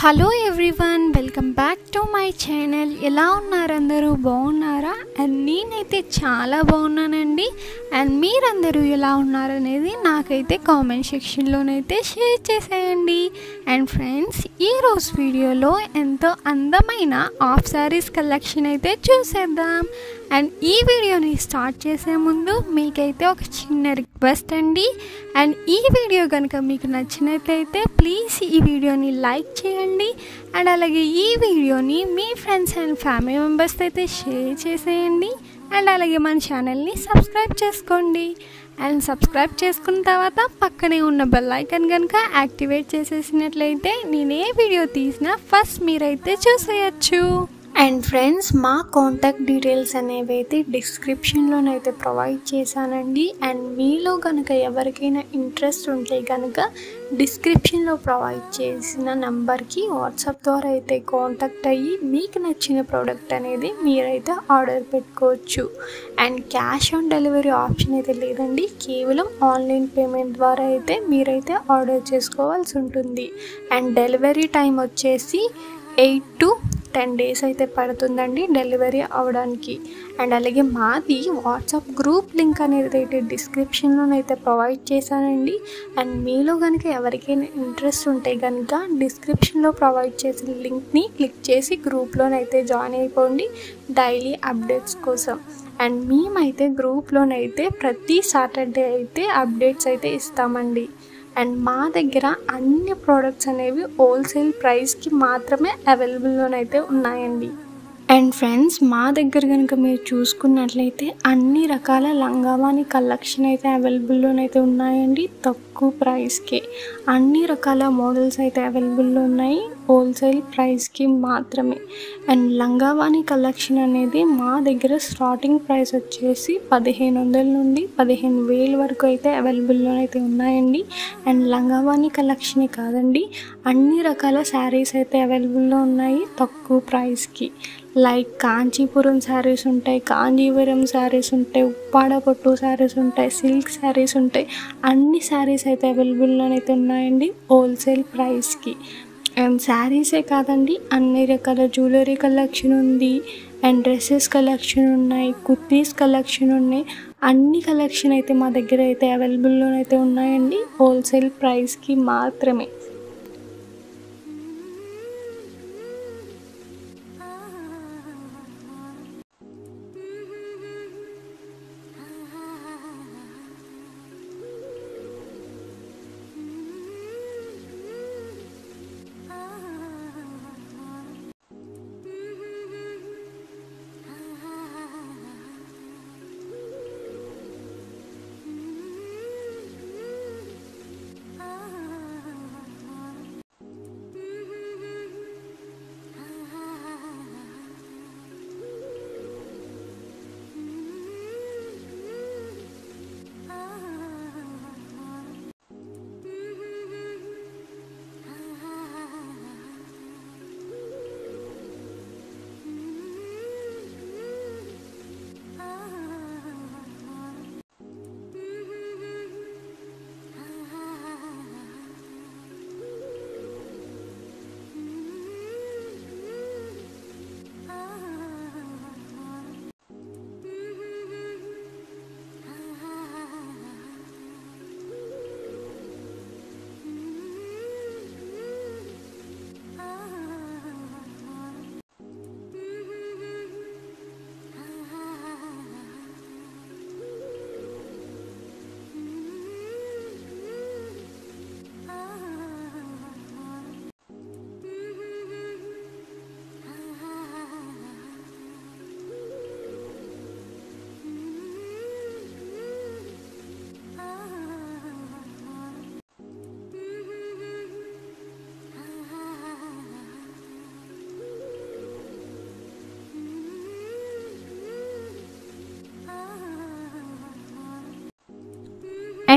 Hello everyone, welcome back to my channel. ఎలా ఉన్నారు అందరూ? బాగున్నారా? అండ్ నేనైతే చాలా బాగున్నానండి. అండ్ మీరందరూ ఎలా ఉన్నారనేది నాకైతే కామెంట్ సెక్షన్లోనైతే షేర్ చేసేయండి. అండ్ ఫ్రెండ్స్, ఈరోజు వీడియోలో ఎంతో అందమైన ఆఫ్ శారీస్ కలెక్షన్ అయితే చూసేద్దాం. అండ్ ఈ వీడియోని స్టార్ట్ చేసే ముందు మీకైతే ఒక చిన్న రిక్వెస్ట్ అండి. అండ్ ఈ వీడియో కనుక మీకు నచ్చినట్లయితే ప్లీజ్ ఈ వీడియోని లైక్ చేయండి. అండ్ అలాగే ఈ వీడియోని మీ ఫ్రెండ్స్ అండ్ ఫ్యామిలీ మెంబర్స్ అయితే షేర్ చేసేయండి. అండ్ అలాగే మన ఛానల్ని సబ్స్క్రైబ్ చేసుకోండి. అండ్ సబ్స్క్రైబ్ చేసుకున్న తర్వాత పక్కనే ఉన్న బెల్ ఐకాన్ కనుక యాక్టివేట్ చేసేసినట్లయితే నేను ఏ వీడియో తీసినా ఫస్ట్ మీరైతే చూసేయచ్చు. అండ్ ఫ్రెండ్స్, మా కాంటాక్ట్ డీటెయిల్స్ అనేవి అయితే డిస్క్రిప్షన్లోనైతే ప్రొవైడ్ చేశానండి. అండ్ మీలో కనుక ఎవరికైనా ఇంట్రెస్ట్ ఉంటే కనుక డిస్క్రిప్షన్లో ప్రొవైడ్ చేసిన నెంబర్కి వాట్సాప్ ద్వారా అయితే కాంటాక్ట్ అయ్యి మీకు నచ్చిన ప్రోడక్ట్ అనేది మీరైతే ఆర్డర్ పెట్టుకోవచ్చు. And cash on delivery option అయితే లేదండి, కేవలం ఆన్లైన్ పేమెంట్ ద్వారా అయితే మీరైతే ఆర్డర్ చేసుకోవాల్సి ఉంటుంది. అండ్ డెలివరీ టైం వచ్చేసి 8 to 10 days అయితే పడుతుందండి డెలివరీ అవ్వడానికి. అండ్ అలాగే మాది వాట్సాప్ గ్రూప్ లింక్ అనేది అయితే డిస్క్రిప్షన్లోనైతే ప్రొవైడ్ చేశానండి. అండ్ మీలో కనుక ఎవరికైనా ఇంట్రెస్ట్ ఉంటే కనుక డిస్క్రిప్షన్లో ప్రొవైడ్ చేసిన లింక్ని క్లిక్ చేసి గ్రూప్లోనైతే జాయిన్ అయిపోండి డైలీ అప్డేట్స్ కోసం. అండ్ మేమైతే గ్రూప్లోనైతే ప్రతి సాటర్డే అయితే అప్డేట్స్ అయితే ఇస్తామండి. అండ్ మా దగ్గర అన్ని ప్రోడక్ట్స్ అనేవి హోల్సేల్ ప్రైస్కి మాత్రమే అవైలబుల్లోనైతే ఉన్నాయండి. అండ్ ఫ్రెండ్స్, మా దగ్గర కనుక మీరు చూసుకున్నట్లయితే అన్ని రకాల లంగావాణి కలెక్షన్ అయితే అవైలబుల్లోనైతే ఉన్నాయండి. తక్కువ ప్రైస్కి అన్ని రకాల మోడల్స్ అయితే అవైలబుల్లో ఉన్నాయి, హోల్సేల్ ప్రైస్కి మాత్రమే. అండ్ లంగావాణి కలెక్షన్ అనేది మా దగ్గర స్టార్టింగ్ ప్రైస్ వచ్చేసి 1500 నుండి 15,000 వరకు అయితే అవైలబుల్లోనైతే ఉన్నాయండి. అండ్ లంగావాణి కలెక్షనే కాదండి, అన్ని రకాల శారీస్ అయితే అవైలబుల్లో ఉన్నాయి తక్కువ ప్రైస్కి. లైక్ కాంచీపురం శారీస్ ఉంటాయి, కాంజీవరం శారీస్ ఉంటాయి, ఉప్పాడ పట్టు శారీస్ ఉంటాయి, సిల్క్ శారీస్ ఉంటాయి. అన్ని శారీస్ అయితే అవైలబుల్లోనైతే ఉన్నాయండి హోల్సేల్ ప్రైస్కి. అండ్ శారీసే కాదండి, అన్ని రకాల జ్యువెలరీ కలెక్షన్ ఉంది. అండ్ డ్రెస్సెస్ కలెక్షన్ ఉన్నాయి, కుర్తీస్ కలెక్షన్ ఉన్నాయి. అన్ని కలెక్షన్ అయితే మా దగ్గర అయితే అవైలబుల్లోనైతే ఉన్నాయండి హోల్సేల్ ప్రైస్కి మాత్రమే.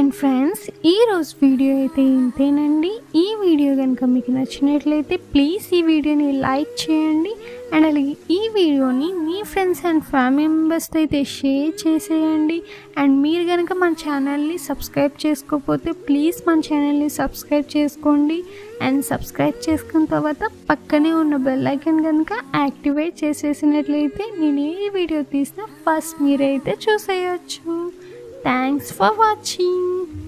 అండ్ ఫ్రెండ్స్, ఈరోజు వీడియో అయితే ఇంతేనండి. ఈ వీడియో కనుక మీకు నచ్చినట్లయితే ప్లీజ్ ఈ వీడియోని లైక్ చేయండి. అండ్ అలాగే ఈ వీడియోని మీ ఫ్రెండ్స్ అండ్ ఫ్యామిలీ మెంబర్స్తో అయితే షేర్ చేసేయండి. అండ్ మీరు కనుక మన ఛానల్ని సబ్స్క్రైబ్ చేసుకోకపోతే ప్లీజ్ మన ఛానల్ని సబ్స్క్రైబ్ చేసుకోండి. అండ్ సబ్స్క్రైబ్ చేసుకున్న తర్వాత పక్కనే ఉన్న బెల్ ఐకాన్ కనుక యాక్టివేట్ చేసేసినట్లయితే నేను ఏ వీడియో తీసినా ఫస్ట్ మీరైతే చూసేయచ్చు. Thanks for watching.